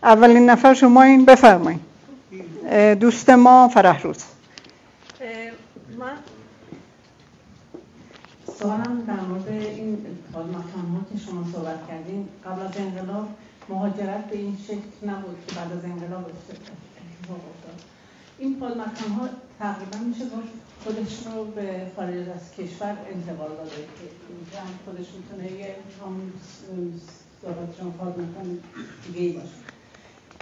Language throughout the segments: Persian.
اولین نفر شما این بفرمایید. دوست ما فرحروز. من سوالم در مورد این مکان‌ها که شما صحبت کردین. قبل از انقلاب مهاجرت به این شکل نبود که بعد از انقلاب اتفاق افتاد. این مکان‌ها تقریبا میشه گفت خودش رو به خارج از کشور انتقال داده که اینجا هم خودش میتونه یه صحبتشون مکان دیگه‌ای باشه.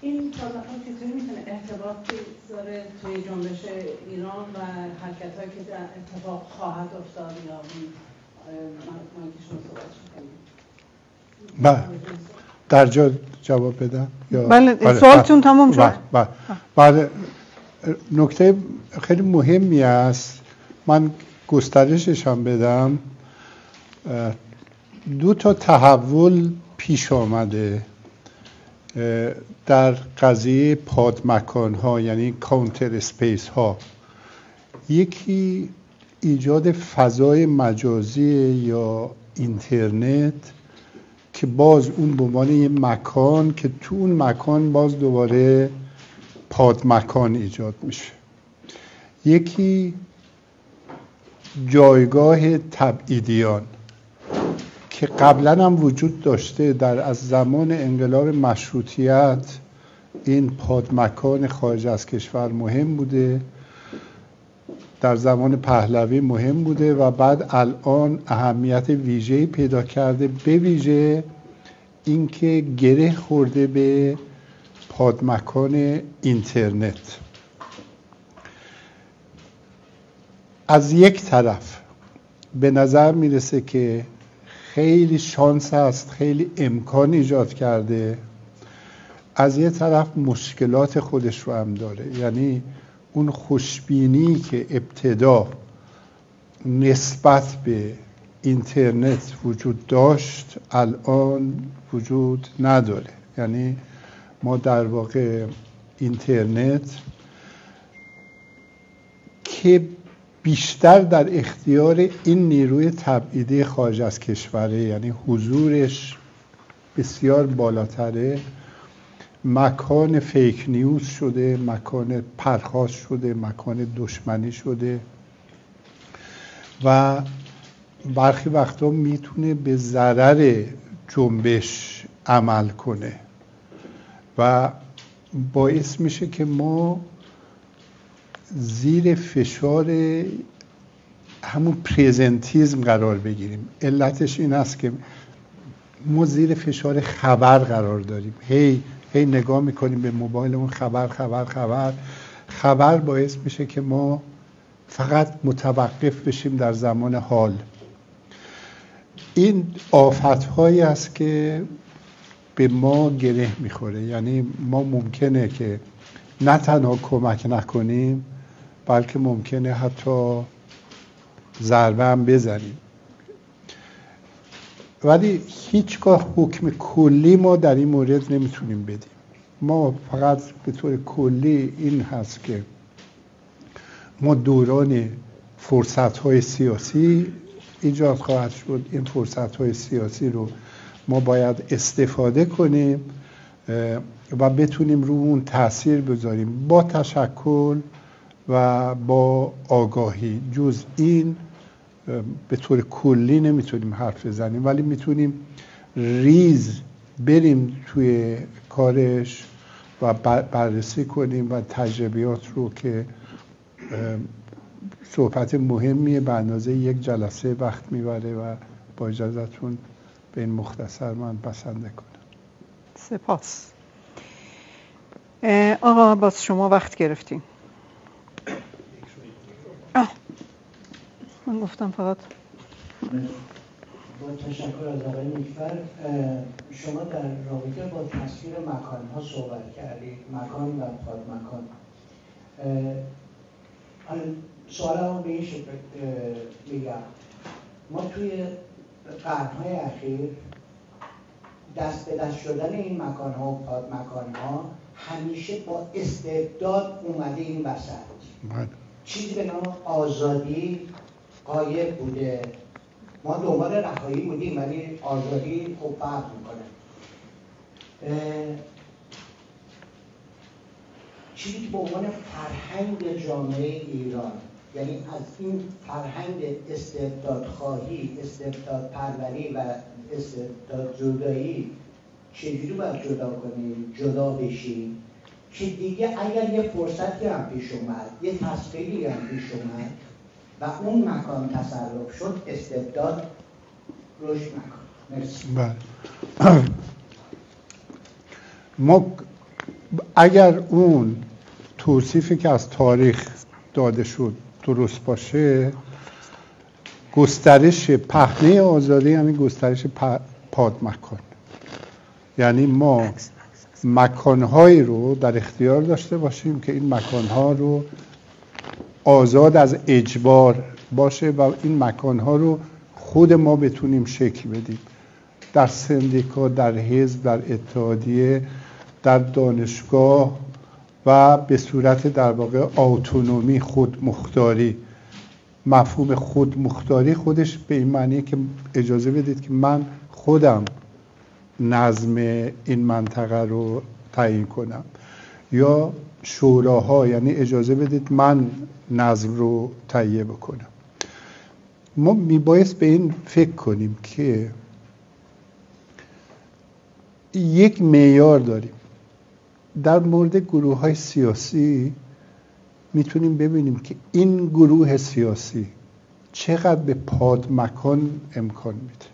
این مکان چطوری میتونه ارتباطی داره توی جنبش ایران و حرکت‌هایی که در اتفاق خواهد افتاد یا من که شما صحبت کنیم؟ در جا جواب بدم؟ بله سوالتون تمام شد. بله نکته خیلی مهمی است، من گسترشش هم بدم. دو تا تحول پیش آمده در قضیه پادمکان ها، یعنی کانتر اسپیس ها. یکی ایجاد فضای مجازی یا اینترنت که باز اون به عنوان یه مکان که تو اون مکان باز دوباره پادمکان ایجاد میشه. یکی جایگاه تبعیدیان که قبلا هم وجود داشته، از زمان انقلاب مشروطیت این پادمکان خارج از کشور مهم بوده، در زمان پهلوی مهم بوده و بعد الان اهمیت ویژه‌ای پیدا کرده، به ویژه اینکه گره خورده به پادمکان اینترنت. از یک طرف به نظر میرسه که خیلی شانس هست، خیلی امکان ایجاد کرده، از یک طرف مشکلات خودش رو هم داره. یعنی اون خوشبینی که ابتدا نسبت به اینترنت وجود داشت الان وجود نداره. یعنی ما در واقع اینترنت که بیشتر در اختیار این نیروی تبعیدی خارج از کشوره، یعنی حضورش بسیار بالاتره، مکان فیک نیوز شده، مکان پرخاش شده، مکان دشمنی شده و برخی وقتا میتونه به ضرر جنبش عمل کنه و باعث میشه که ما زیر فشار همون پریزنتیزم قرار بگیریم. علتش این است که ما زیر فشار خبر قرار داریم، هی نگاه میکنیم به موبایلمون، خبر باعث میشه که ما فقط متوقف بشیم در زمان حال. این آفت‌هایی است که به ما گره میخوره. یعنی ما ممکنه که نه تنها کمک نکنیم بلکه ممکنه حتی ضربه هم بزنیم، ولی هیچگاه حکم کلی ما در این مورد نمیتونیم بدیم. ما فقط به طور کلی این هست که ما دوران فرصت‌های سیاسی ایجاد خواهد شد. این فرصت‌های سیاسی رو ما باید استفاده کنیم و بتونیم رو اون تأثیر بذاریم با تشکل و با آگاهی. جز این به طور کلی نمیتونیم حرف بزنیم، ولی میتونیم ریز بریم توی کارش و بررسی کنیم و تجربیات رو که صحبت مهمیه به اندازه یک جلسه وقت میبره و با اجازهتون به این مختصر من بسنده کنم. سپاس. آقا باز شما وقت گرفتیم. من گفتم فقط با تشکر از آقای نیکفر. شما در رابطه با تصویر مکان‌ها صحبت کردید، مکان و پادمکان. سوالم به این شکل میگم، ما توی قرن‌های اخیر دست به دست شدن این مکان‌ها و پادمکان‌ها همیشه با استبداد اومده این وسط. چیزی به نام آزادی غایب بوده. ما دنبال رهایی بودیم ولی آزادی خب فرق میکنه. چیزی که به عنوان فرهنگ جامعه ایران، یعنی از این فرهنگ استبدادخواهی، استبداد پروری و استبداد جدایی چجوری باید جدا کنیم، جدا بشیم که دیگه اگر یه فرصتی هم پیش اومد، یه تصویری هم پیش اومد و اون مکان تصرف شد، استبداد رشد نکنه. مرسی. ما اگر اون توصیفی که از تاریخ داده شد درست باشه، گسترش پهنه آزادی همین گسترش پادمکان، یعنی ما مکانهایی رو در اختیار داشته باشیم که این مکانها رو آزاد از اجبار باشه و این مکانها رو خود ما بتونیم شکل بدیم، در سندیکا، در حزب، در اتحادیه، در دانشگاه و به صورت در واقع اتونومی، خودمختاری. مفهوم خودمختاری خودش به این معنیه که اجازه بدید که من خودم نظم این منطقه رو تعیین کنم، یا شوراها، یعنی اجازه بدید من نظم رو تهیه بکنم. ما میبایست به این فکر کنیم که یک معیار داریم در مورد گروه‌های سیاسی. میتونیم ببینیم که این گروه سیاسی چقدر به پادمکان امکان میده،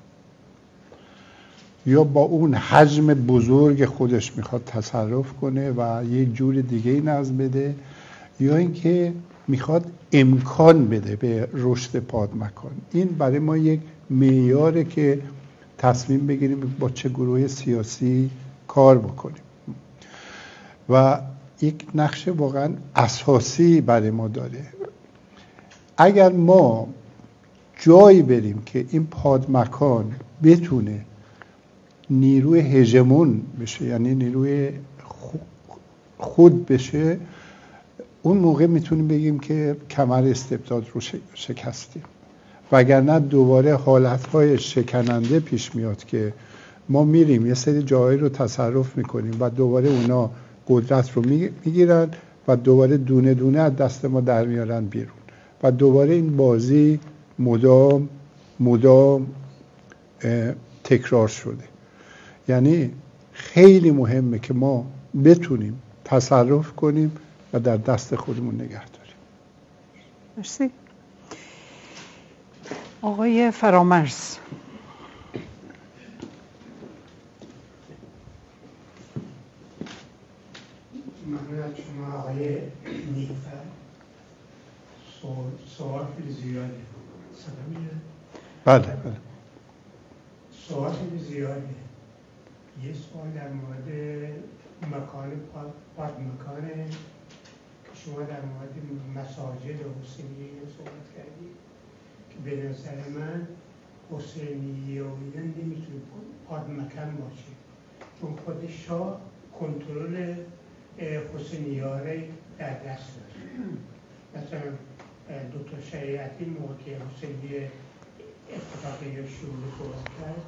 یا با اون حجم بزرگ خودش میخواد تصرف کنه و یک جور دیگه نظم بده، یا اینکه میخواد امکان بده به رشد پادمکان. این برای ما یک معیاره که تصمیم بگیریم با چه گروه سیاسی کار بکنیم و یک نقش واقعا اساسی برای ما داره. اگر ما جایی بریم که این پادمکان بتونه نیروی هژمون بشه، یعنی نیروی خود بشه، اون موقع میتونیم بگیم که کمر استبداد رو شکستیم. وگرنه دوباره حالتهای شکننده پیش میاد که ما میریم یه سری جاهایی رو تصرف میکنیم و دوباره اونا قدرت رو میگیرن و دوباره دونه دونه از دست ما در میارن بیرون و دوباره این بازی مدام تکرار شده. یعنی خیلی مهمه که ما بتونیم تصرف کنیم و در دست خودمون نگه داریم. مرسی. آقای فرامرز. ممنون از شما آقای نیلوفر. سوال خیلی زیاده. سلامیه؟ بله. سوال خیلی زیاده. یه سوال در مورد مکان پادمکانه که شما در مورد مساجد حسینیه صحبت کردید که به نظر من حسینیه و اینا نمیتونه پادمکان باشه، چون خود شاه کنترل حسینیه ها در دست داره. مثلا دکتر شریعتی موقع که حسینیه اتفاقی شروع صحبت کرد،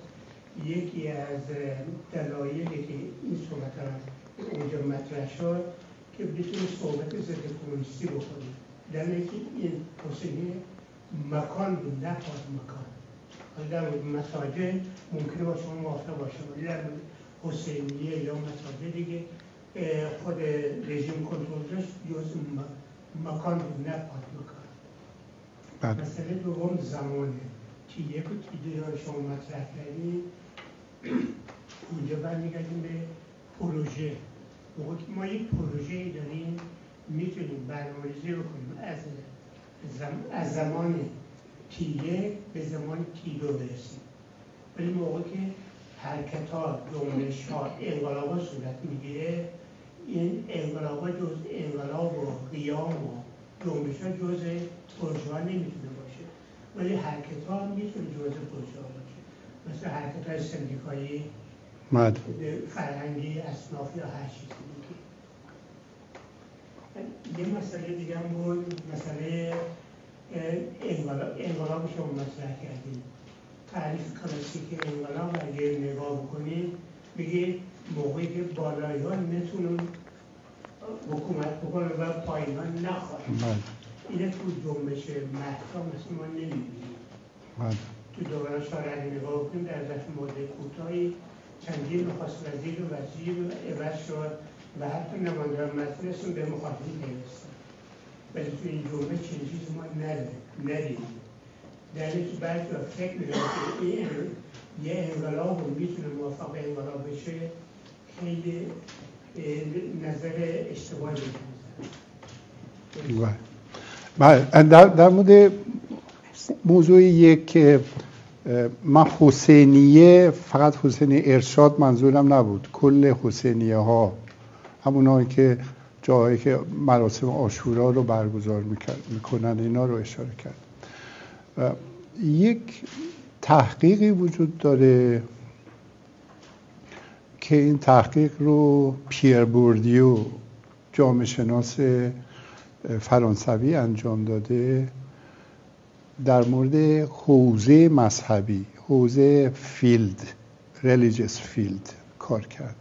یکی از دلایلی که این صحبت ها اونجا مطرح شد که بتونه صحبت ضد کمونیستی بکنیم، در اینکه این حسینیه مکان بود نه پادمکان. در مورد مساجد ممکنه با شما موافق باشم، ولی در مورد حسینیه یا مساجد دیگه خود رژیم کنترلش جز مکان بود نه پادمکان. مسئله دوم زمانه که یک و تیده شما مطرح کردید، اونجا برمیگردیم به پروژه. موقع که ما یک پروژه‌ای داریم میتونیم برنامه‌ریزی بکنیم از زمان T1 به زمان T2 برسیم، ولی موقع که حرکت‌ها، جنبش‌ها، انقلاب‌ها صورت میگیره، این انقلاب‌ها جز انقلاب و قیام و جنبش‌ها جز پروژه‌ها نمیتونه باشه، ولی حرکت‌ها میتونه جز پروژه‌ها باشه، مثل حرکت‌های سندیکایی، فرهنگی، اصناف یا هر چیزی دیگه. یه مسئله دیگه هم بود، مسئله انقلاب شما مطرح کردیم. تعریف کلاسیک انقلاب اگه نگاه بکنید میگه موقعی که بالایی ها نتونن حکومت بکنه و پایان نخواهد. اینه تو جنبش مهسا مثل ما نمی‌بینیم. تو دوران شاه نگاه کنیم در ظرف مدت کوتاهی چندین نخست وزیر و وزیر عوض شد و حتی نمایندگان مجلسشون به مخالفین پیوستن. ولی تو این جنبش چنین چیزی ما ندیدیم. در این که بعضی فکر می‌کنن که این یه انقلاب رو میتونه موفق انقلاب بشه، خیلی نظر اشتباهی می‌کنه. در مورد موضوع یک که من حسینیه، فقط حسینی ارشاد منظورم نبود، کل حسینیه ها، همونایی که جایی که مراسم عاشورا رو برگزار میکنن اینا رو اشاره کرد. یک تحقیقی وجود داره که این تحقیق رو پیر بوردیو جامعه شناس فرانسوی انجام داده در مورد حوزه مذهبی، حوزه فیلد، ریلیجیس فیلد کار کرده.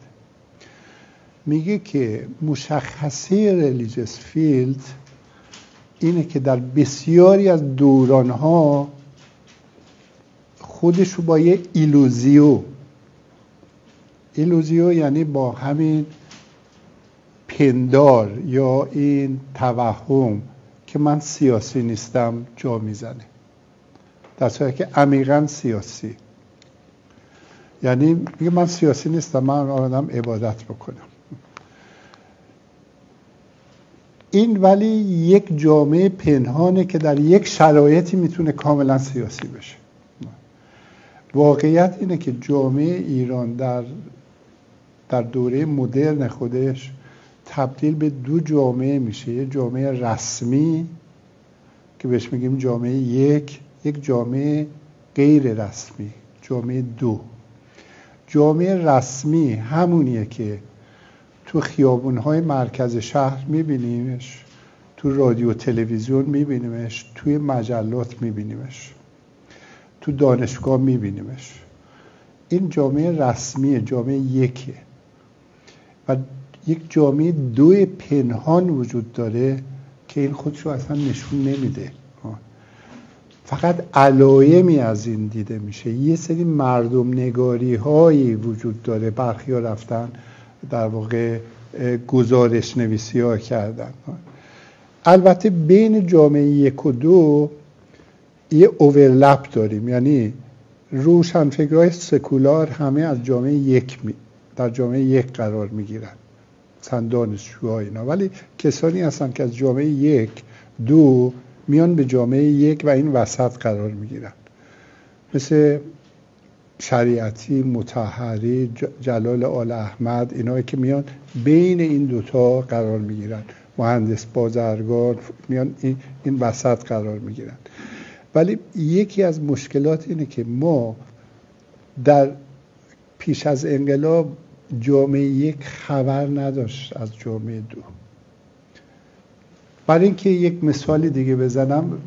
میگه که مشخصه ریلیجیس فیلد اینه که در بسیاری از دورانها خودش رو با یه ایلوزیو یعنی با همین پندار یا این توهم که من سیاسی نیستم جا میزنه، در صورتی که عمیقاً سیاسی. یعنی میگه من سیاسی نیستم، من آمدم عبادت بکنم. این ولی یک جامعه پنهانه که در یک شرایطی میتونه کاملا سیاسی بشه. واقعیت اینه که جامعه ایران در دوره مدرن خودش تبدیل به دو جامعه میشه. یک جامعه رسمی که بهش میگیم جامعه یک جامعه غیر رسمی، جامعه دو. جامعه رسمی همونیه که تو خیابون‌های مرکز شهر میبینیمش، تو رادیو تلویزیون میبینیمش، توی مجلات میبینیمش، تو دانشگاه میبینیمش. این جامعه رسمیه، جامعه یکه. و یک جامعه دو پنهان وجود داره که این خودشو اصلا نشون نمیده، فقط علایمی از این دیده میشه. یه سری مردم نگاری هایی وجود داره، برخی ها رفتن در واقع گزارش نویسی ها کردن. البته بین جامعه یک و دو یه اوورلپ داریم، یعنی روشنفکرهای سکولار همه از جامعه یک در جامعه یک قرار میگیرن، مثلا دانشجوها اینا، ولی کسانی هستن که از جامعه یک دو میان به جامعه یک و این وسط قرار میگیرن، مثل شریعتی، مطهری، جلال آل احمد، اینایی که میان بین این دوتا قرار میگیرن، مهندس بازرگان میان این وسط قرار میگیرن. ولی یکی از مشکلات اینه که ما در پیش از انقلاب جامعه یک خبر نداشت از جامعه دو. برای اینکه یک مثال دیگه بزنم،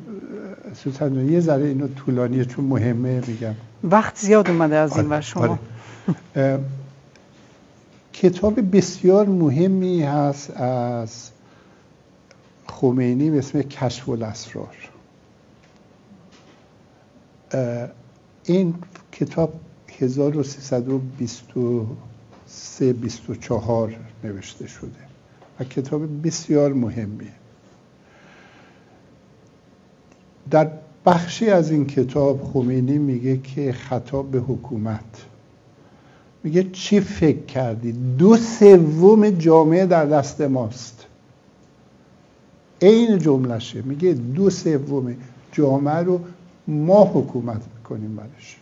سوسن یه ذره اینو طولانیه چون مهمه میگم، وقت زیاد اومده از این ور شما. کتاب بسیار مهمی هست از خمینی به اسم کشف الاسرار. این کتاب 1323-24 نوشته شده و کتاب بسیار مهمیه. در بخشی از این کتاب خمینی میگه که خطاب به حکومت میگه چی فکر کردی؟ 2/3 جامعه در دست ماست. این جملشه، میگه 2/3 جامعه رو ما حکومت میکنیم برش.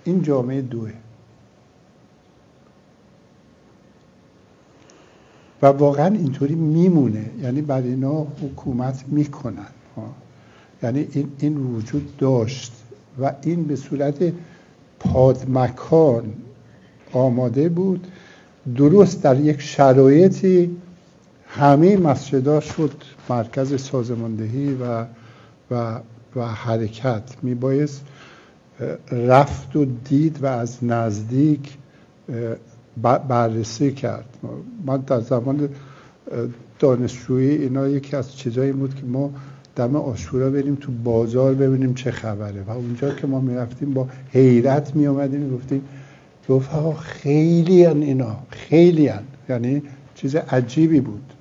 این جامعه دوه و واقعا اینطوری میمونه، یعنی بر اینا حکومت میکنن. یعنی این وجود داشت و این به صورت پادمکان آماده بود. درست در یک شرایطی همه مسجدها شد مرکز سازماندهی و حرکت. میبایست رفت و دید و از نزدیک بررسی کرد. ما در زمان دانشجویی اینا یکی از چیزایی بود که ما دم عاشورا بریم تو بازار ببینیم چه خبره و اونجا که ما میرفتیم با حیرت میامدیم میگفتیم گفت ها خیلی هن اینا، خیلی هن. یعنی چیز عجیبی بود.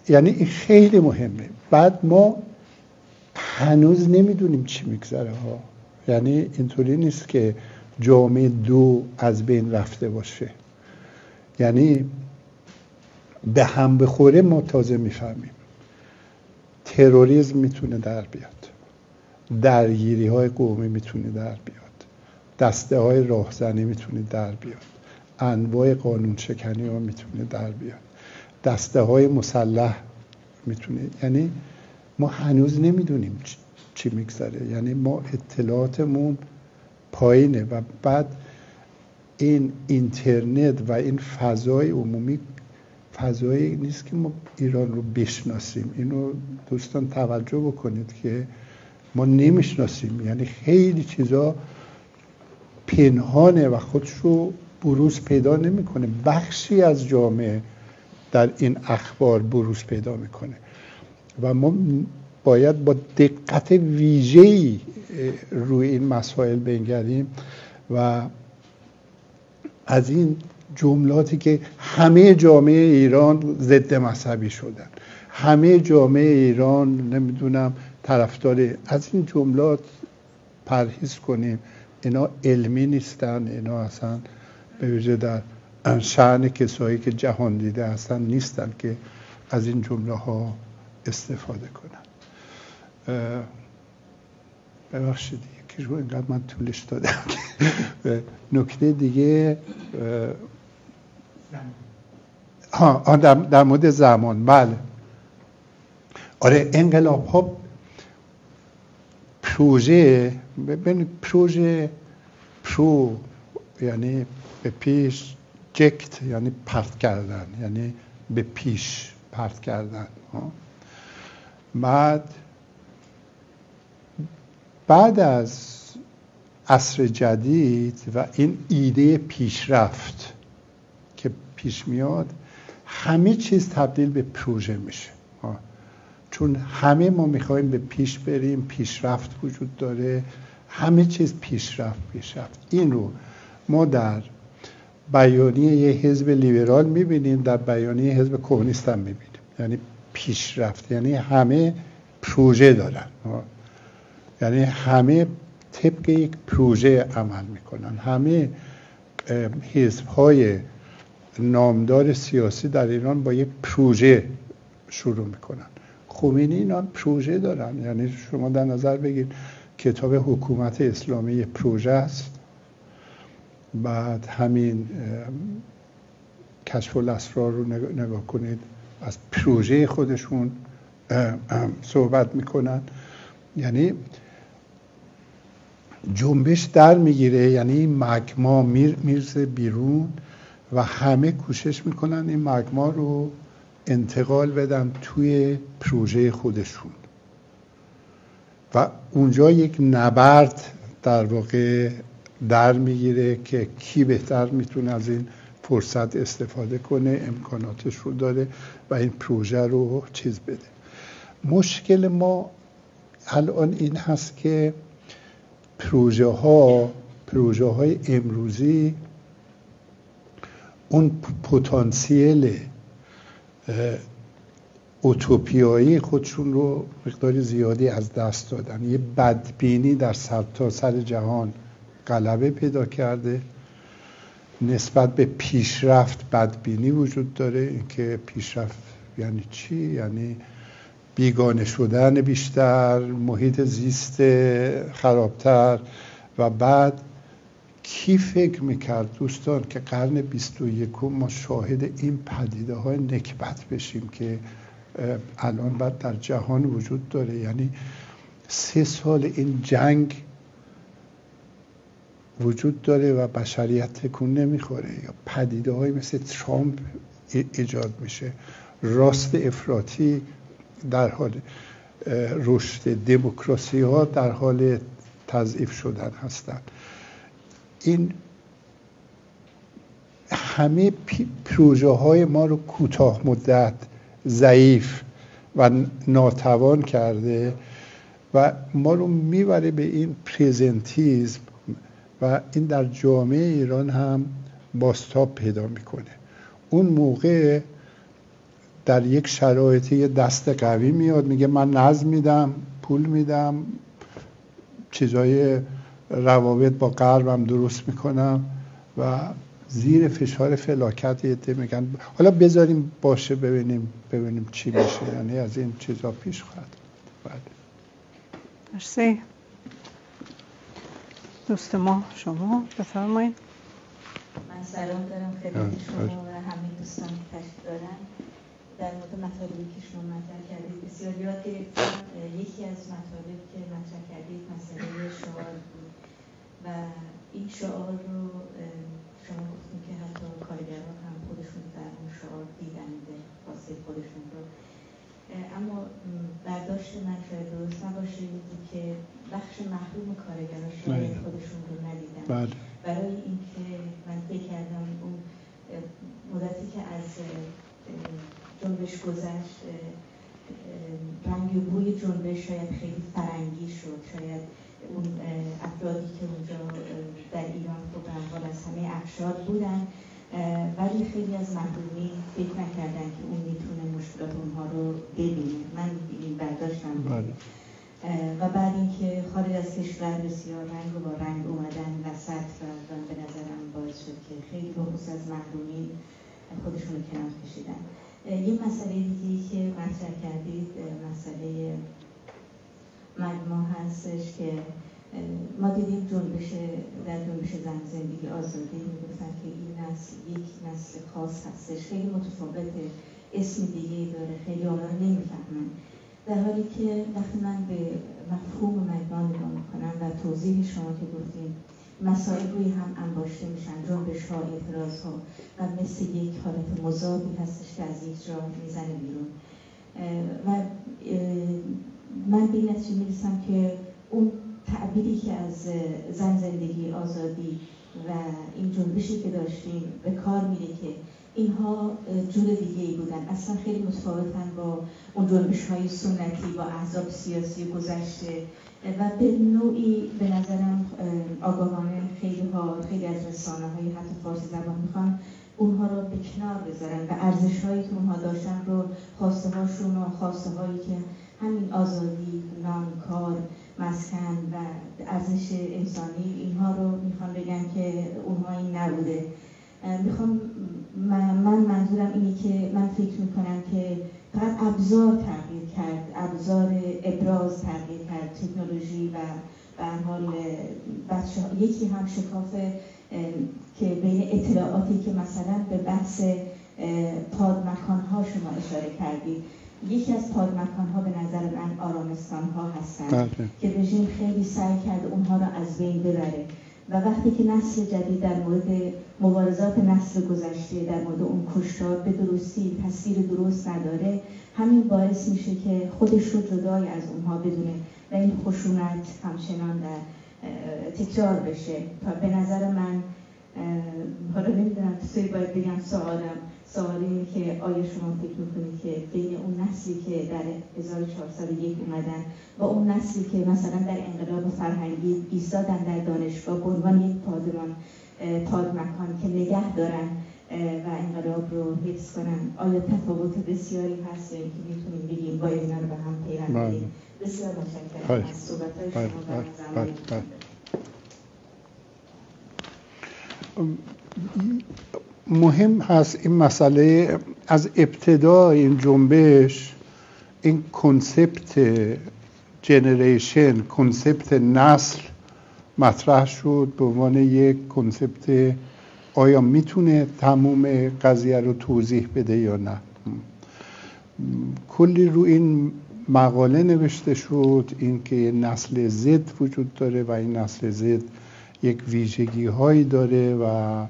یعنی این خیلی مهمه. بعد ما هنوز نمیدونیم چی میگذره ها. یعنی اینطوری نیست که جامعه دو از بین رفته باشه. یعنی به هم بخوره ما تازه میفهمیم. تروریسم میتونه در بیاد، درگیری های قومی میتونه در بیاد، دسته های راهزنی میتونه در بیاد، انواع قانون شکنی ها میتونه در بیاد، دسته های مسلح میتونه. یعنی ما هنوز نمیدونیم چی میگذره. یعنی ما اطلاعاتمون پایینه و بعد این اینترنت و این فضای عمومی فضایی نیست که ما ایران رو بشناسیم. اینو دوستان توجه بکنید که ما نمیشناسیم. یعنی خیلی چیزا پنهانه و خودش رو بروز پیدا نمیکنه. بخشی از جامعه در این اخبار بروز پیدا میکنه و ما باید با دقت ویژه‌ای روی این مسائل بنگریم و از این جملاتی که همه جامعه ایران ضد مذهبی شدن، همه جامعه ایران نمیدونم طرفدار، از این جملات پرهیز کنیم. اینا علمی نیستن، اینا اصلا به ویژه در شأن کسایی که جهان دیده هستن نیستن که از این جمله ها استفاده کنن. ببخشید یکی رو اینقدر من طولش دادم. نکته دیگه در مورد زمان. بله آره، انقلاب ها پروژه یعنی به پیش، جکت یعنی پرت کردن، یعنی به پیش پرت کردن. بعد از عصر جدید و این ایده پیشرفت که پیش میاد، همه چیز تبدیل به پروژه میشه. چون همه ما میخوایم به پیش بریم، پیشرفت وجود داره، همه چیز پیشرفت. این رو ما در بیانیه یه حزب لیبرال میبینیم، در بیانیه حزب کمونیست هم میبینیم. یعنی پیشرفت یعنی همه پروژه دارن، یعنی همه طبق یک پروژه عمل میکنن. همه حزب‌های نامدار سیاسی در ایران با یک پروژه شروع میکنن. خمینی اینا پروژه دارن. یعنی شما در نظر بگید کتاب حکومت اسلامی پروژه است، بعد همین کشف الاسرار رو نگاه کنید، از پروژه خودشون صحبت میکنن. یعنی جنبش در میگیره، یعنی مگما میرزه بیرون و همه کوشش میکنن این مگما رو انتقال بدن توی پروژه خودشون و اونجا یک نبرد در واقع در میگیره که کی بهتر میتونه از این فرصت استفاده کنه، امکاناتش رو داره و این پروژه رو چیز بده. مشکل ما الان این هست که پروژه های امروزی اون پتانسیل اوتوپیایی خودشون رو مقدار زیادی از دست دادن. یه بدبینی در سرتاسر جهان غلبه پیدا کرده. نسبت به پیشرفت بدبینی وجود داره. اینکه پیشرفت یعنی چی؟ یعنی بیگانه شدن بیشتر، محیط زیست خرابتر. و بعد کی فکر میکرد دوستان که قرن 21 ما شاهد این پدیده های نکبت بشیم که الان بعد در جهان وجود داره؟ یعنی 3 سال این جنگ وجود داره و بشریت تکون نمیخوره، یا پدیده های مثل ترامپ ایجاد میشه، راست افراطی در حال رشد، دموکراسی ها در حال تضعیف شدن هستند. این همه پروژه های ما رو کوتاه مدت، ضعیف و ناتوان کرده و ما رو میبره به این پرزنتیزم و این در جامعه ایران هم بازتاب پیدا میکنه. اون موقع در یک شرایطی یه دست قوی میاد میگه من نظم میدم، پول میدم، چیزای روابط با غربم درست میکنم و زیر فشار فلاکت یه میگن حالا بذاریم باشه ببینیم چی میشه. یعنی از این چیزا پیش خواهد. بله. مرسی. دوست ما شما بفرمایید. من سلام دارم خدمت شما و همه دوستان که تشریف دارن. در مورد مطالبی که شما مطرح کردید بسیار یاد گرفتم. یکی از مطالب که مطرح کردید مسئله شعار بود و این شعار رو شما گفتید که حتی کارگران هم خودشون در اون شعار دیدنده واسه خودشون رو. اما برداشت من شاید درست نباشه که بخش محروم کارگران شاید خودشون رو ندیدن. برای اینکه من فکر کردم اون مدتی که از جنبش گذشت رنگ و بوی جنبش شاید خیلی فرنگی شد. شاید اون افرادی که اونجا در ایران خب به هر حال از همه اقشار بودن ولی خیلی از محرومی فکر نکردن که اون میتونه مشکلات اونها رو ببینه. من این برداشتم و بعد اینکه خارج از کشور بسیار رنگ و با رنگ اومدن وسط و به نظرم باعث شد که خیلی بخصوص از محرومین خودشون رو کنار کشیدن. یه مسئله دیگه که مطرح کردید مسئله مجموع هستش که ما دیدیم در جنبش زن زندگی آزادی میگفتن که این نسل یک نسل خاص هستش، خیلی متفاوته، اسم دیگه داره، خیلی آنها نمیفهمن. در حالی که وقتی من به مفهوم مجموع نگاه میکنم و توضیح شما که گفتیم مسائل روی هم انباشته میشن، جنبش ها، اعتراض ها و مثل یک حالت مذابی هستش که از یک جا میزنه بیرون و من به این نتیجه میرسم که اون تعبیری که از زن زندگی آزادی و این جنبشی که داشتیم به کار میره که اینها جور دیگه ای بودن، اصلا خیلی متفاوتن با اون جنبش های سنتی با احزاب سیاسی گذشته و به نوعی به نظرم آگاهانه خیلی از رسانه های حتی فارسی زبان میخوان اونها رو به کنار بذارن و ارزش هایی که اونها داشتن رو، خواسته هاشون و خواسته هایی که همین آزادی، نان، کار، مسکن و ارزش انسانی اینها رو میخوان بگن که اونها این نبوده. من منظورم اینه که من فکر میکنم که فقط ابزار تغییر کرد، ابزار ابراز تغییر کرد، تکنولوژی و به هر حال یکی هم شکاف که بین اطلاعاتی که مثلا به بحث پادمکان‌ها شما اشاره کردید. یکی از پادمکان‌ها به نظر من آرامستان‌ها هستند که رژیم خیلی سعی کرده اونها رو از بین ببره و وقتی که نسل جدید در مورد مبارزات نسل گذشته در مورد اون کشتار به درستی تصویر درست نداره، همین باعث میشه که خودش رو جدای از اونها بدونه و این خشونت همچنان در تکرار بشه. به نظر من حالا نمیدونم چطوری باید بگم، سوالی اینه که آیا شما فکر میکنید که بین اون نسلی که در 1401 اومدن با اون نسلی که مثلا در انقلاب فرهنگی ایستادن در دانشگاه به عنوان یک پادمکان که نگه دارن و انقلاب رو حفظ کنن، آیا تفاوت بسیاری هست یا اینکه میتونیم بگیم باید اینا رو به هم پیوند بدیم؟ بسیار متشکرم از صحبت‌های شما و زمانی مهم هست این مسئله. از ابتدا این جنبش این کنسپت جنریشن، کنسپت نسل مطرح شد به عنوان یک کنسپت آیا میتونه تمام قضیه رو توضیح بده یا نه. کلی رو این مقاله نوشته شد این که نسل زد وجود داره و این نسل زد یک ویژگی هایی داره و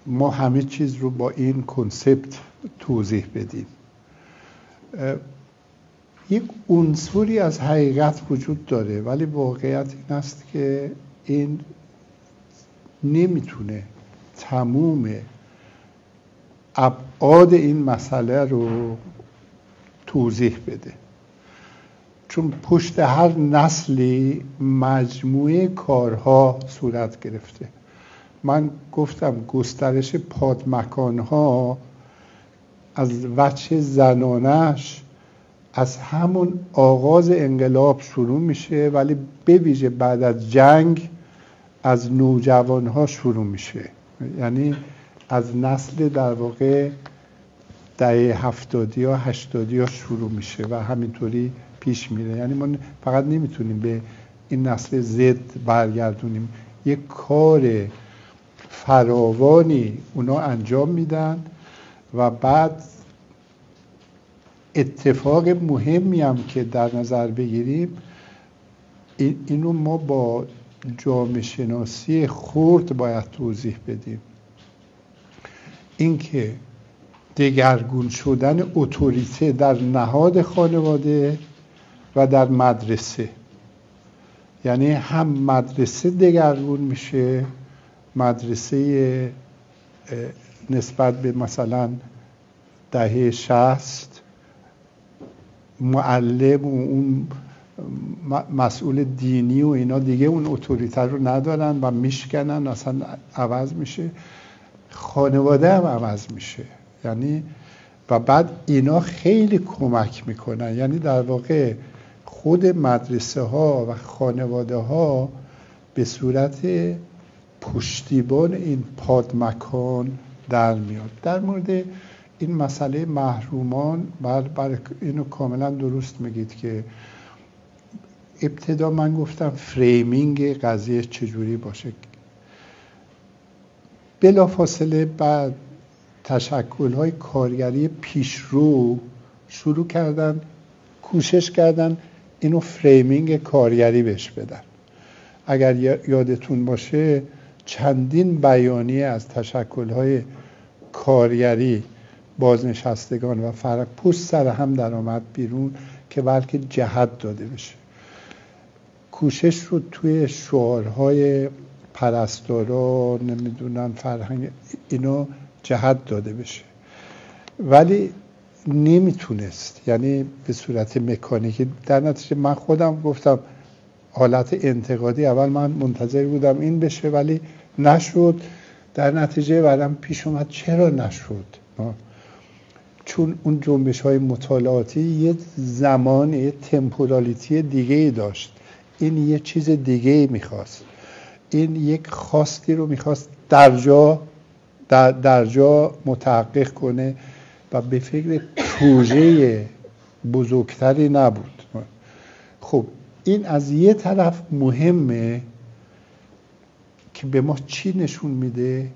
ما همه چیز رو با این کنسپت توضیح بدیم. یک عنصری از حقیقت وجود داره ولی واقعیت این است که این نمیتونه تموم ابعاد این مسئله رو توضیح بده، چون پشت هر نسلی مجموعه کارها صورت گرفته. من گفتم گسترش پادمکان‌ها از وجه زنانش از همون آغاز انقلاب شروع میشه، ولی به ویژه بعد از جنگ از نوجوان‌ها شروع میشه، یعنی از نسل در واقع دهه 70 یا 80 شروع میشه و همینطوری پیش میره. یعنی ما فقط نمیتونیم به این نسل زد برگردونیم، یک کار فراوانی اونا انجام میدن و بعد اتفاق مهمی هم که در نظر بگیریم اینو ما با جامعه شناسی خرد باید توضیح بدیم، اینکه دگرگون شدن اتوریته در نهاد خانواده و در مدرسه، یعنی هم مدرسه دگرگون میشه، مدرسه نسبت به مثلا دهه 60 معلم و اون مسئول دینی و اینا دیگه اون اتوریته رو ندارن و میشکنن، اصلا عوض میشه، خانواده هم عوض میشه، یعنی و بعد اینا خیلی کمک میکنن، یعنی در واقع خود مدرسه ها و خانواده ها به صورت پشتیبان این پادمکان در میاد. در مورد این مسئله محرومان بر اینو کاملا درست میگید که ابتدا من گفتم فریمینگ قضیه چجوری باشه. بلافاصله بعد تشکل‌های کارگری پیشرو شروع کردن، کوشش کردن اینو فریمینگ کارگری بهش بدن. اگر یادتون باشه چندین بیانیه از تشکل‌های کارگری، بازنشستگان و فرق پشت سر هم در آمد بیرون که بلکه جهت داده بشه. کوشش رو توی شعارهای پرستارا نمیدونن فرهنگ اینو جهت داده بشه، ولی نمیتونست، یعنی به صورت مکانیکی. در نتیجه من خودم گفتم حالت انتقادی، اول من منتظر بودم این بشه ولی نشد. در نتیجه بعدم پیش اومد چرا نشد، چون اون جنبش های مطالعاتی یه زمان، یه تمپورالیتی دیگه داشت، این یه چیز دیگه میخواست، این یک خواستی رو میخواست در جا متحقق کنه و به فکر پروژه بزرگتری نبود. خب این از یه طرف مهمه که به ما چی نشون میده؟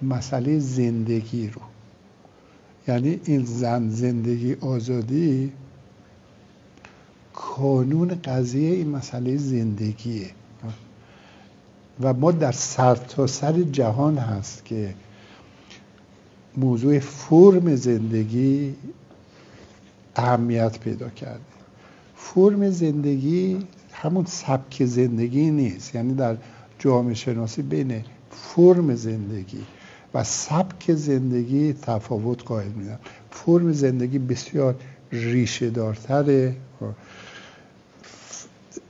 مسئله زندگی رو، یعنی این زن زندگی آزادی کانون قضیه این مسئله زندگیه و ما در سرتاسر جهان هست که موضوع فرم زندگی اهمیت پیدا کرده. فرم زندگی همون سبک زندگی نیست، یعنی در جامعه شناسی بین فرم زندگی و سبک زندگی تفاوت قائل میدن. فرم زندگی بسیار ریشه دارتره،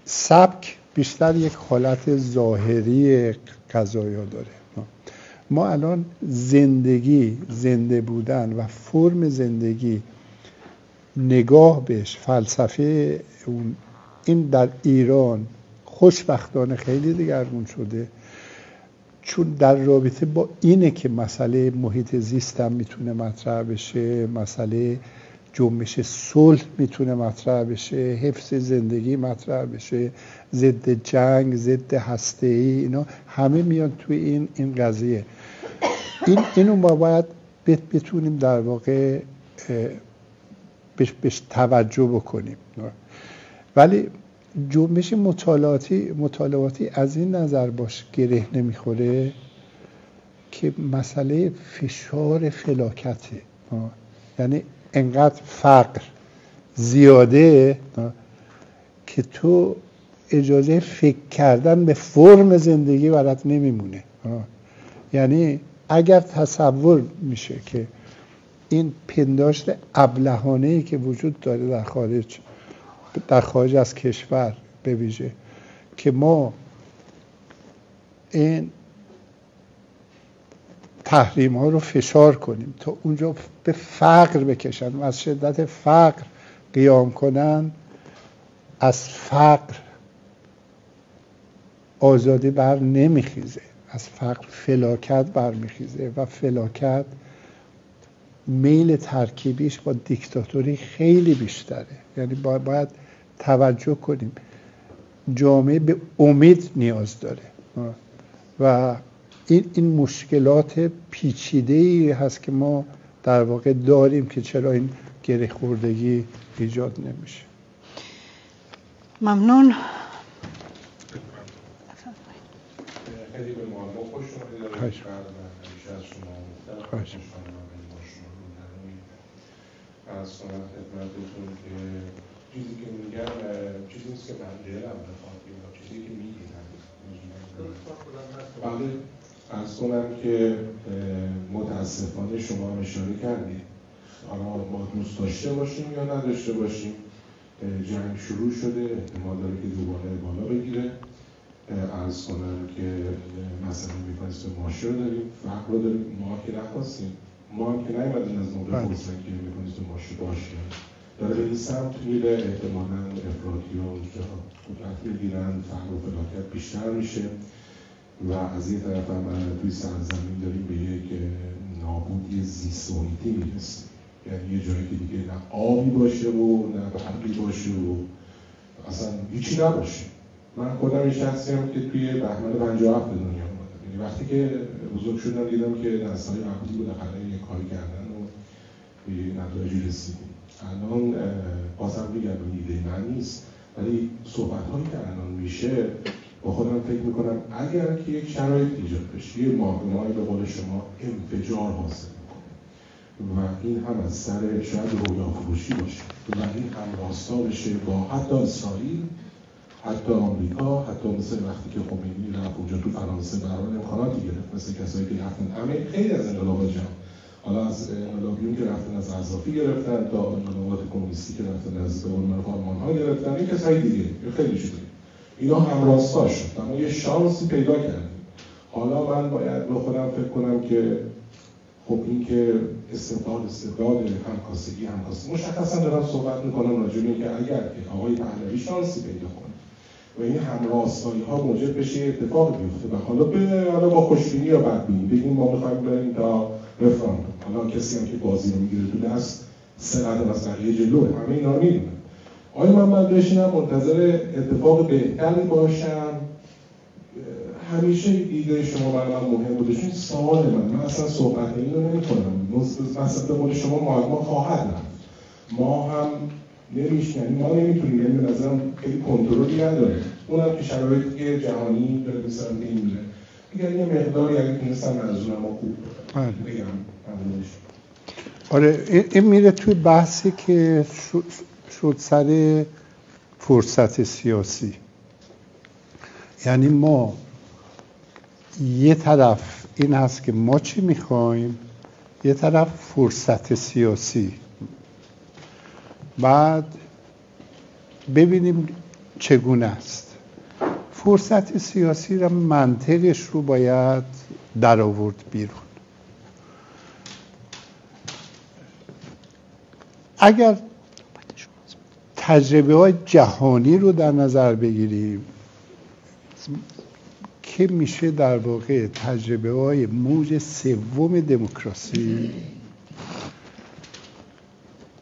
سبک بیشتر یک حالت ظاهری قضایا داره. ما الان زندگی، زنده بودن و فرم زندگی، نگاه بهش، فلسفه اون، این در ایران خوشبختانه خیلی دگرگون شده، چون در رابطه با اینه که مسئله محیط زیست هم میتونه مطرح بشه، مسئله جنبش صلح میتونه مطرح بشه، حفظ زندگی مطرح بشه، ضد جنگ، ضد هسته‌ای، اینا همه میاد توی این قضیه. اینو ما باید بتونیم در واقع بهش توجه بکنیم. ولی جنبش مطالعاتی از این نظر باش گره نمیخوره که مسئله فشار فلاکته، یعنی انقدر فقر زیاده که تو اجازه فکر کردن به فرم زندگی برات نمیمونه. یعنی اگر تصور میشه که این پنداشت ابلهانه‌ای که وجود داره در خارج از کشور به ویژه که ما این تحریم ها رو فشار کنیم تا اونجا به فقر بکشن و از شدت فقر قیام کنن، از فقر آزادی بر نمیخیزه، از فقر فلاکت برمیخیزه و فلاکت میل ترکیبیش با دیکتاتوری خیلی بیشتره. یعنی باید توجه کنیم جامعه به امید نیاز داره و این مشکلات پیچیده‌ای هست که ما در واقع داریم که چرا این گره خوردگی ایجاد نمیشه. ممنون. خیلی به معلومات خوش اومدید. همیشه از شما مختلف از کنم خدمتتون که چیزی که میگم چیزی نیست که من دلم بخواد یا چیزی که میگیرم. بله از کنم که متاسفانه شما هم اشاره کردید حالا ما دوست داشته باشیم یا نداشته باشیم جنگ شروع شده، احتمال داره که دوباره بالا بگیره. عرض کنم که مثلا میکنیست ماشه رو داریم، فقر رو داریم، ما که نخواستیم، ما هم که نایمدیم از موقع فرصت که میکنیست ماشه باشه داره به این سمت میره، احتمالا افراطی ها اونجا قدرت میگیرن، فقر و فلاکت بیشتر میشه و از این طرف هم توی سرزمین داریم به یک نابودی زیست محیطی میرسیم. یعنی یه جایی که دیگه نه آبی باشه و نه برقی باشه و اصلا هیچی نباشه. من خودم این شخصی هم که توی بهمن 57 به دنیا اومدم. یعنی وقتی که بزرگ شدم دیدم که نسل‌های قبلی بالاخره یه کاری کردن و به نتایجی رسیدیم. الان بازم میگم این ایده من نیست، ولی صحبت‌هایی که الان میشه با خودم فکر میکنم اگر که یک شرایط ایجاد بشه، یه ماهی به قول شما انفجار حاصل میکنه و این هم از سر شاید رویا فروشی باشه و این هم راستا بشه با حتی اسرائیل، حتی آمریکا، حتی مثل وقتی که خمینی رفت اونجا تو فرانسه برای امکاناتی گرفت، مثل کسایی که رفتن همه خیلی از انقلابات جهان، حالا از انقلابیون که رفتن از قذافی گرفتن تا انقلابات کمونیستی که رفتن از آلمان‌ها گرفتن، این کسای دیگه خیلی شده اینا هم راستا شد، اما یه شانسی پیدا کردیم. حالا من باید به خودم فکر کنم که خب این که استقلال همکاسگی مشخصا دارم صحبت میکنم راجع به اینکه اگر که آقای پهلوی شانسی پیدا کنه و این همراستایی ها موجب بشه اتفاق بیفته و حالا با خوشبینی یا بدبینی بگیم ما میخوایم بریم تا رفراندوم، حالا کسی هم که بازی رو میگیره تو دست 3 قدم از بقیه جلوه، همه اینا رو میدونن. آیا من باید بشینم منتظر اتفاق بهتری باشم؟ همیشه ایده شما برای من مهم بوده، چون سوال من اصلا صحبت این رو نمی کنم، مثلا به قول شما ما خواهد رفت، ما هم نمیشکنیم، ما نمیتونیم، یعنی به نظرم خیلی کنترلی نداره، اونم که شرایطی که جهانی داره به سمت این میره. اگر یه مقداری اگه تونستم منظورم رو خوب بگم ممنونش. آره این میره توی بحثی که شد سر فرصت سیاسی. یعنی ما یه طرف این هست که ما چی میخوایم، یه طرف فرصت سیاسی، بعد ببینیم چگونه است. فرصت سیاسی را منطقش رو باید در آورد بیرون. اگر تجربه های جهانی رو در نظر بگیریم که میشه در واقع تجربه های موج 3 دموکراسی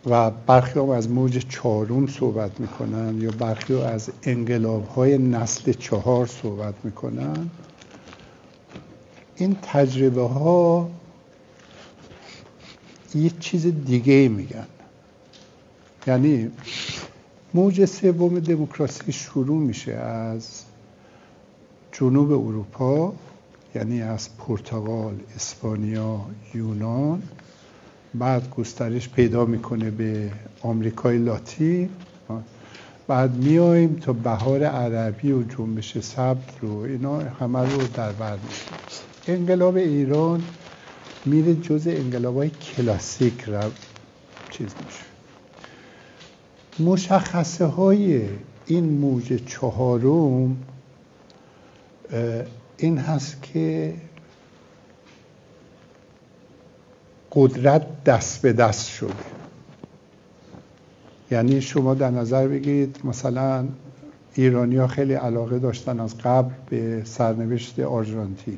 و برخی هم از موج 4 صحبت میکنن یا برخی هم از انقلاب های نسل 4 صحبت میکنن. این تجربه ها یه چیز دیگه میگن. یعنی موج 3 دموکراسی شروع میشه از جنوب اروپا، یعنی از پرتغال، اسپانیا، یونان، بعد گسترش پیدا میکنه به آمریکای لاتین، بعد میایم تا بهار عربی و جنبش سبز رو اینا همه رو در بر میگیریم. انقلاب ایران میره جز انقلاب‌های کلاسیک را چیز میشه. مشخصه های این موج چهارم این هست که قدرت دست به دست شده. یعنی شما در نظر بگیرید مثلا ایرانی‌ها خیلی علاقه داشتن از قبل به سرنوشت آرژانتین،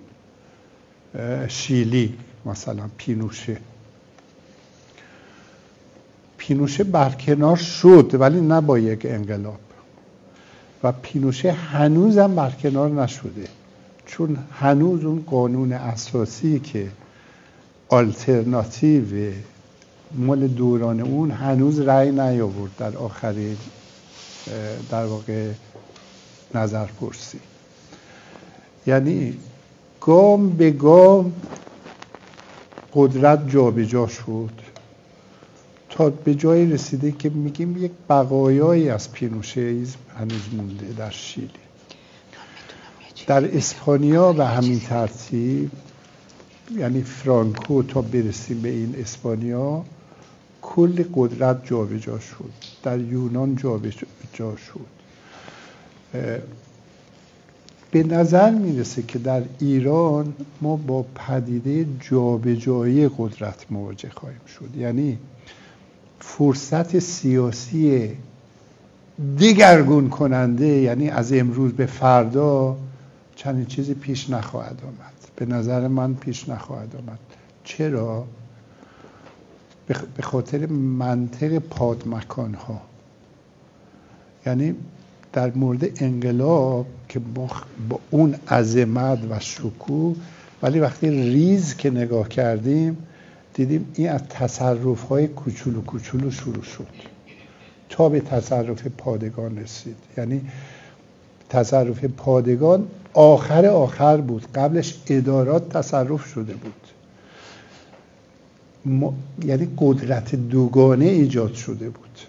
شیلی، مثلا پینوشه برکنار شد ولی نه با یک انقلاب، و پینوشه هنوزم برکنار نشده، چون هنوز اون قانون اساسی که آلترناتیو مال دوران اون هنوز رأی نیاورد در آخرین در واقع نظرپرسی. یعنی گام به گام قدرت جابجا شد تا به جایی رسیده که میگیم یک بقایایی از پینوشه‌ایسم هنوز مونده در شیلی. در اسپانیا به همین ترتیب، یعنی فرانکو تا برسیم به این اسپانیا کل قدرت جابجا شد، در یونان جابجا شد. به نظر میرسه که در ایران ما با پدیده جابجایی قدرت مواجه خواهیم شد. یعنی فرصت سیاسی دگرگون کننده، یعنی از امروز به فردا چنین چیزی پیش نخواهد آمد. به نظر من پیش نخواهد آمد. چرا؟ به خاطر منطق پادمکان ها. یعنی در مورد انقلاب که با اون عظمت و شکوه، ولی وقتی ریز که نگاه کردیم دیدیم این از تصرف های کوچولو شروع شد تا به تصرف پادگان رسید. یعنی تصرف پادگان آخر بود، قبلش ادارات تصرف شده بود. یعنی قدرت دوگانه ایجاد شده بود.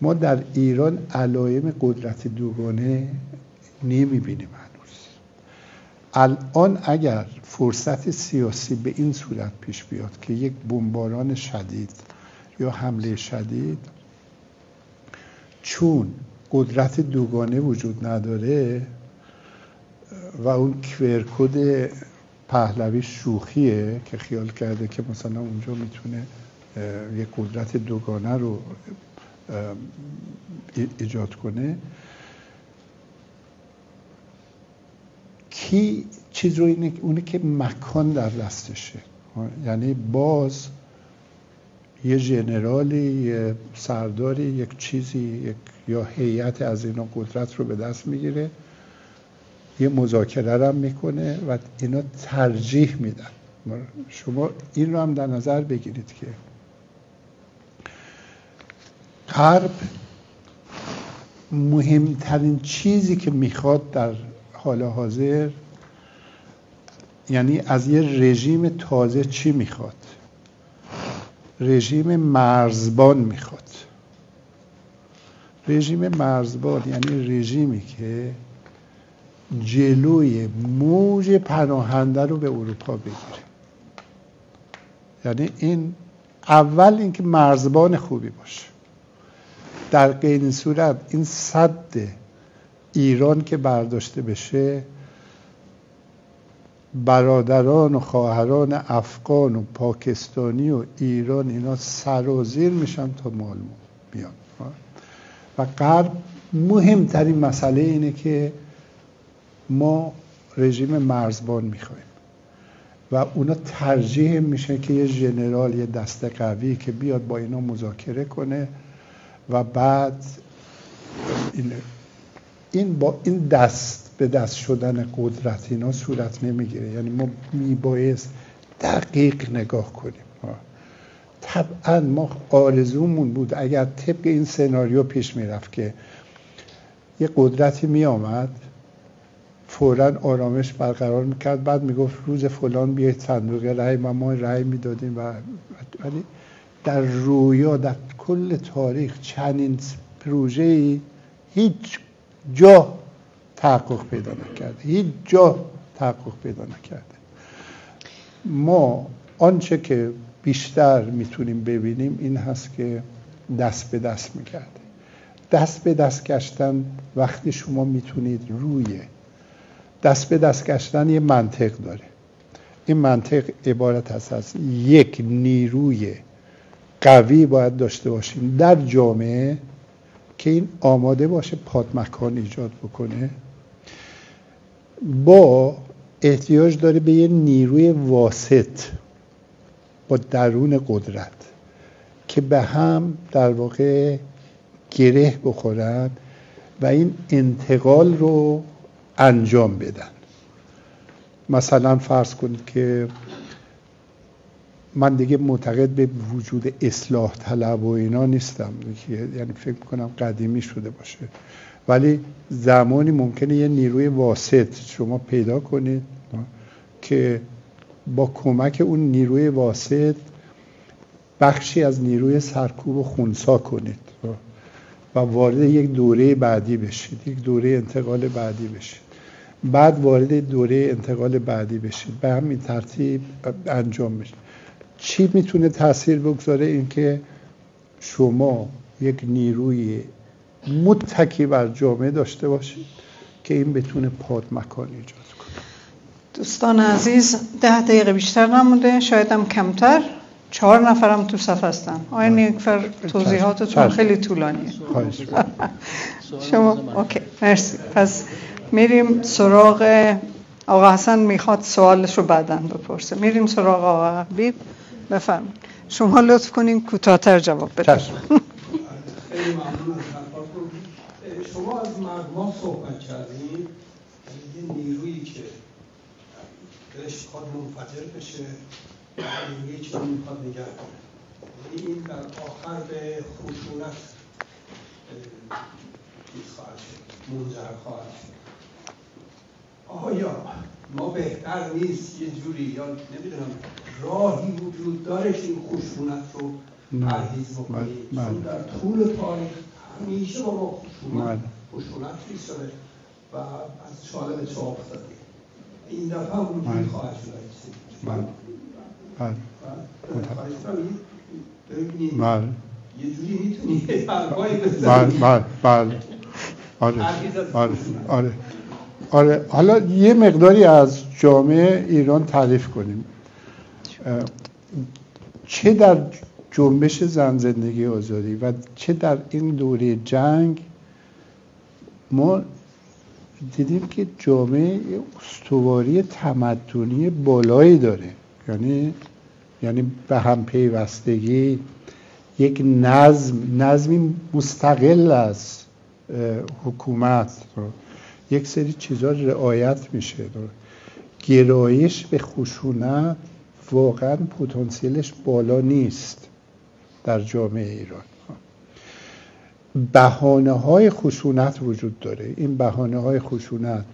ما در ایران علائم قدرت دوگانه نمیبینیم هنوز. الان اگر فرصت سیاسی به این صورت پیش بیاد که یک بمباران شدید یا حمله شدید، چون قدرت دوگانه وجود نداره و اون QR کد پهلوی شوخیه که خیال کرده که مثلا اونجا میتونه یک قدرت دوگانه رو ایجاد کنه، کی چیز رو اونه که مکان در دستشه. یعنی باز یه ژنرالی، یه سرداری، یک چیزی، یا هیئت از اینا قدرت رو به دست میگیره، یه مذاکره هم میکنه و اینا ترجیح میدن. شما این رو هم در نظر بگیرید که غرب مهمترین چیزی که میخواد در حال حاضر، یعنی از یه رژیم تازه چی میخواد؟ رژیم مرزبان میخواد. رژیم مرزبان یعنی رژیمی که جلوی موج پناهنده رو به اروپا بگیره. یعنی این اول اینکه مرزبان خوبی باشه. در غیر این صورت این سد ایران که برداشته بشه، برادران و خواهران افغان و پاکستانی و ایران اینا سرازیر میشن تا مال میان. و غرب مهمترین مسئله اینه که ما رژیم مرزبان میخوایم و اونا ترجیح میشه که یه ژنرال، یه دست قوی که بیاد با اینا مذاکره کنه و بعد این با این دست به دست شدن قدرت اینا صورت نمیگیره. یعنی ما میبایست دقیق نگاه کنیم. طبعا ما آرزومون بود اگر طبق این سناریو پیش میرفت که یه قدرتی میآمد فوراً آرامش برقرار میکرد، بعد میگفت روز فلان بیایید صندوق رأی و ما رأی میدادیم. ولی در رویا در کل تاریخ چنین پروژه‌ای هیچ جا تحقق پیدا نکرده، هیچ جا تحقق پیدا نکرده. ما آنچه که بیشتر میتونیم ببینیم این هست که دست به دست میکرده. دست به دست گشتن وقتی شما میتونید روی دست به دست گشتن یه منطق داره. این منطق عبارت هست از یک نیروی قوی باید داشته باشیم در جامعه که این آماده باشه پادمکان ایجاد بکنه، با احتیاج داره به یه نیروی واسط با درون قدرت که به هم در واقع گره بخورن و این انتقال رو انجام بدن. مثلا فرض کنید که من دیگه معتقد به وجود اصلاح طلب و اینا نیستم، یعنی فکر میکنم قدیمی شده باشه، ولی زمانی ممکنه یه نیروی واسط شما پیدا کنید که با کمک اون نیروی واسط بخشی از نیروی سرکوب و خنثی کنید و وارد یک دوره بعدی بشید، یک دوره انتقال بعدی بشید، بعد وارد دوره انتقال بعدی بشید، به همین ترتیب انجام بشه. چی میتونه تأثیر بگذاره؟ این که شما یک نیروی متکی بر جامعه داشته باشید که این بتونه پادمکان ایجاد کنه. دوستان عزیز 10 دقیقه بیشتر نمونده، شاید هم کمتر. 4 نفرم تو صف هستن. آقای نیکفر توضیحاتتون خیلی طولانیه. شما اوکی، مرسی. پس میریم سراغ آقا حسن، میخواد سوالش رو بعداً بپرسه. میریم سراغ آقا حبیب. بفرمایید. شما لطف کنین کوتاه‌تر جواب بدید. خیلی ممنون از حرفاتون. شما از مردم صحبت کردید، یه نیرویی که دلش میخواد منفجر بشه، نیرویی که میخواد نگه کنه. این در آخر به خشونت خواهد شد، منجر خواهد شد. آیا ما بهتر نیست یه جوری، یا نمیدونم راهی وجود داره که این خشونت رو پرهیز بکنیم؟ چون در طول تاریخ همیشه با ما خشونت پیش شده و از چاله به چاه افتادیم. این دفعه وجود خواهد شد. یه جوری میتونی حرفایی بزنی. آره. حالا یه مقداری از جامعه ایران تعریف کنیم. چه در جنبش زن زندگی آزادی و چه در این دوره جنگ ما دیدیم که جامعه استواری تمدنی بالایی داره، یعنی به هم پیوستگی، یک نظمی مستقل از حکومت، یک سری چیزا رعایت میشه. گرایش به خشونت واقعا پتانسیلش بالا نیست در جامعه ایران. بهانه‌های خشونت وجود داره. این بهانه‌های خشونت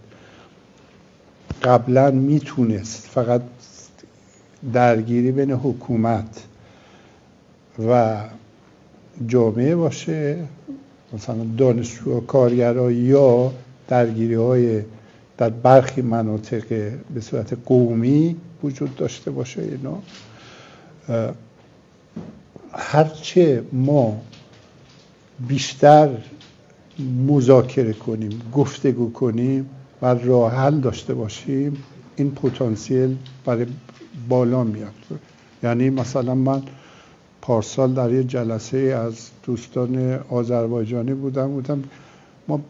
قبلا میتونست فقط درگیری بین حکومت و جامعه باشه، مثلا دانشجو کارگرها، یا درگیری‌های در برخی مناطق به صورت قومی وجود داشته باشه. اینا هرچه ما بیشتر مذاکره کنیم، گفتگو کنیم و راه حل داشته باشیم، این پتانسیل برای بالا میاد. یعنی مثلا من پارسال در یه جلسه از دوستان آذربایجانی بودم ما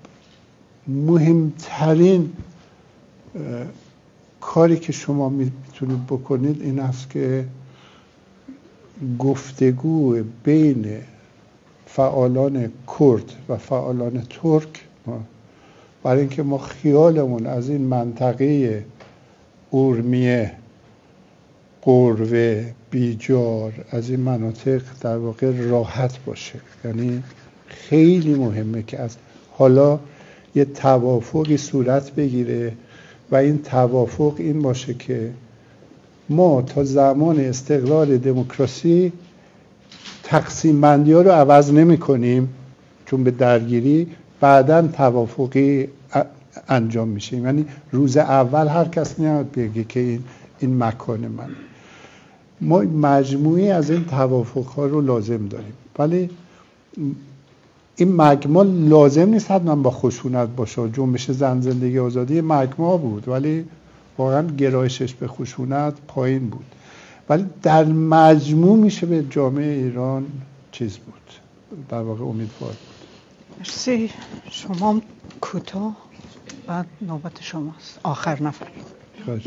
مهمترین کاری که شما میتونید بکنید این است که گفتگو بین فعالان کرد و فعالان ترک، برای اینکه ما خیالمون از این منطقه اورمیه، قروه، بیجار، از این مناطق در واقع راحت باشه. یعنی خیلی مهمه که از حالا یه توافقی صورت بگیره و این توافق این باشه که ما تا زمان استقرار دموکراسی تقسیم بندی ها رو عوض نمی کنیم، چون به درگیری بعداً توافقی انجام میشه. یعنی روز اول هر کس نمیاد بگه که این مکان من. ما مجموعی از این توافق‌ها رو لازم داریم، ولی این مجموع لازم نیست حتما با خشونت باشه. جنبش زن زندگی آزادی مجموع بود ولی واقعا گرایشش به خشونت پایین بود، ولی در مجموع میشه به جامعه ایران چیز بود، در واقع امیدوار بود. مرسی. شما کوتاه، بعد نوبت شماست، آخر نفر. خواهش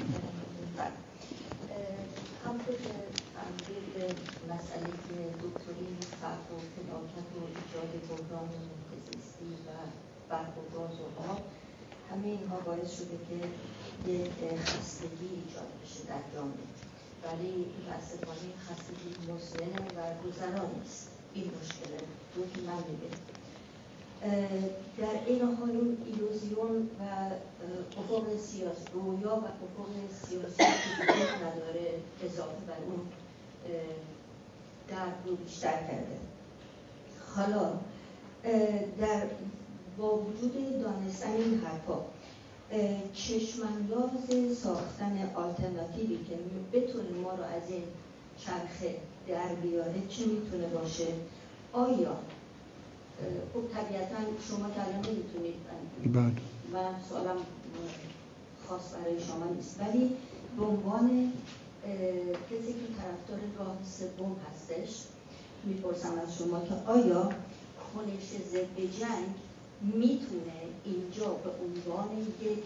همطور که فرمودید مسئله که دکتری فقر و فلاکت و ایجاد بحران محیط‌زیستی و برق و گاز و آب، همه اینها باعث شده که یک خستگی ایجاد بشه در جامعه، ولی متاسفانه خستگی مزمن و گذرا نیست. این مشکل رو که من می‌بینم در این حال اون ایلوزیون و افق سیاسی، رویا و افق سیاسی که وجود نداره اضافه بر اون درد رو بیشتر کرده. حالا با وجود دانستن این حرفا، چشمانداز ساختن آلترناتیوی که بتونه ما رو از این چرخه در بیاره چه میتونه باشه؟ آیا خب طبیعتا شما که الان نمیتونید، من سوالم خاص برای شما نیست، ولی به عنوان کسی که طرفدار راه سوم هستش میپرسم از شما که آیا کنش ضد جنگ میتونه اینجا به عنوان یک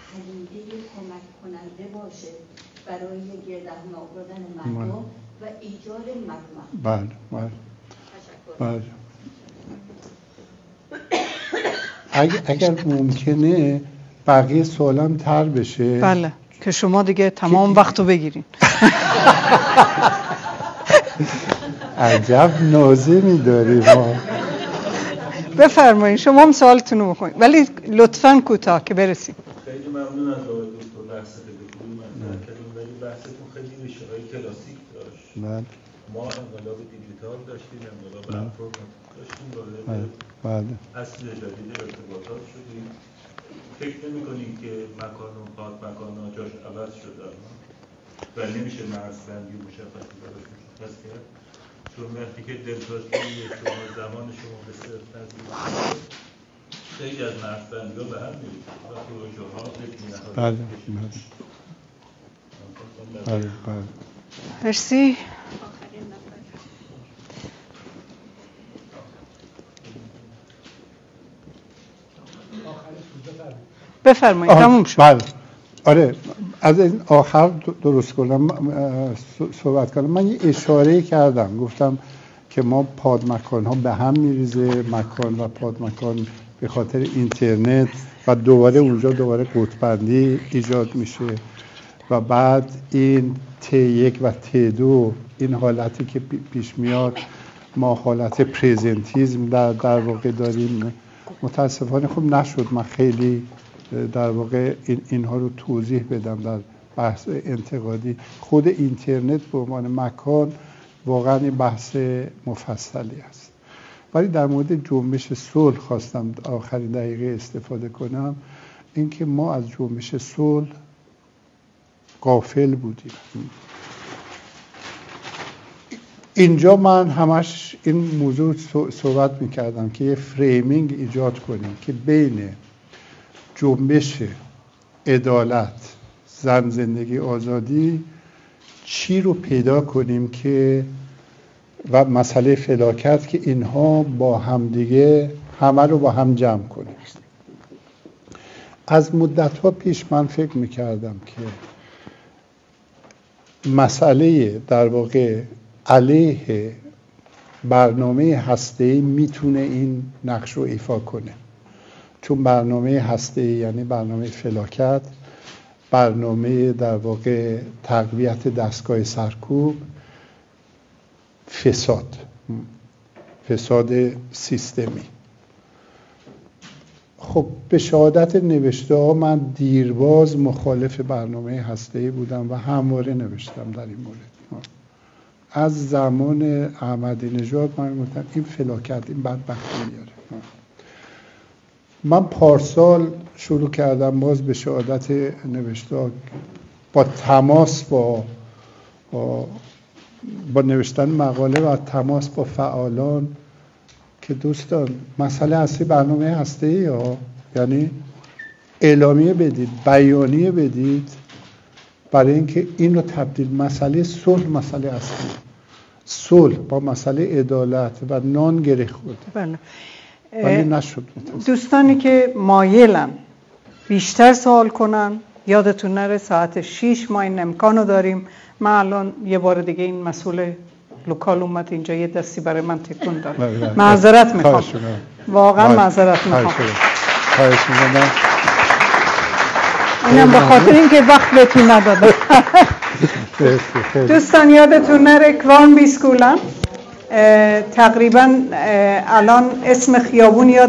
پدیده کمک کننده باشه برای گردهم آوردن مردم و ایجاد مجموعه؟ بله. اگر ممکنه بقیه سوالم تر بشه. بله، که شما دیگه تمام وقتو بگیرین. عجب نازمی داری ما. بفرمایید شما هم سوالتون رو بکنید، ولی لطفاً کوتاه که برسیم. خیلی ممنون از آقای دکتر بحث خوبی مطرح کردیم، ولی بحثتون خیلی ریشه‌های کلاسیک داشت. ما انقلاب دیجیتال داشتیم، انقلاب افراد داشتیم، وارد اصل جدید ارتباطات شدیم. فکر نمی‌کنید که مکان و مکان‌ها جاش عوض شده و نمیشه مرزبندی مشخصی براش مشخص کرد، چون وقتی که دلسوزی شما زمان شما به صرف نزدیک خیلی از مرزبندی‌ها به هم می‌ریزه و پروژه‌ها بله. مرسی. بفرمایید. تموم شد. بله. آره، از این آخر درست کنم صحبت کنم. من یه اشاره کردم، گفتم که ما پادمکان ها به هم میریزه، مکان و پادمکان به خاطر اینترنت و دوباره اونجا قطب‌بندی ایجاد میشه و بعد این T1 و T2 این حالتی که پیش میاد، ما حالت پرزنتیزم در واقع داریم. متاسفانه خب نشد من خیلی در واقع اینها رو توضیح بدم در بحث انتقادی. خود اینترنت به عنوان مکان واقعا این بحث مفصلی است، ولی در مورد جنبش صلح خواستم آخرین دقیقه استفاده کنم. اینکه ما از جنبش صلح غافل بودیم. اینجا من همش این موضوع صحبت میکردم که یه فریمینگ ایجاد کنیم که بین جنبش عدالت، زن زندگی آزادی چی رو پیدا کنیم که و مسئله فلاکت که اینها با هم دیگه همه رو با هم جمع کنیم. از مدت‌ها پیش من فکر میکردم که مسئله در واقع علیه برنامه هسته‌ای میتونه این نقش رو ایفا کنه، چون برنامه هسته‌ای یعنی برنامه فلاکت، برنامه در واقع تقویت دستگاه سرکوب، فساد سیستمی. خب به شهادت نوشته ها من دیرباز مخالف برنامه هسته‌ای بودم و همواره نوشتم در این مورد. از زمان احمدی نژاد من گفتم این فلاکت، این بدبختی میاره. من پارسال شروع کردم باز به شهادت نوشته با تماس با با نوشتن مقاله و تماس با فعالان که دوستان مسئله اصلی برنامه هسته‌ای ها، یعنی اعلامیه بدید، بیانیه بدید برای اینکه این رو تبدیل مسئله صلح، مسئله اصلی صلح با مسئله عدالت و نان گره خورده. بله. ولی نشد. دوستانی که مایلن بیشتر سوال کنن، یادتون نره ساعت 6 ما این امکانو داریم. من الان یه بار دیگه این مسئول لوکال اومد اینجا یه دستی برای من تکون داد. معذرت میخوام، واقعا معذرت میخوام. خواهش میکنم. اینم به خاطر اینکه وقت بهتون ندادم. دوستان یادتون نره کلان بیسکولن تقریبا الان اسم خیابون یاد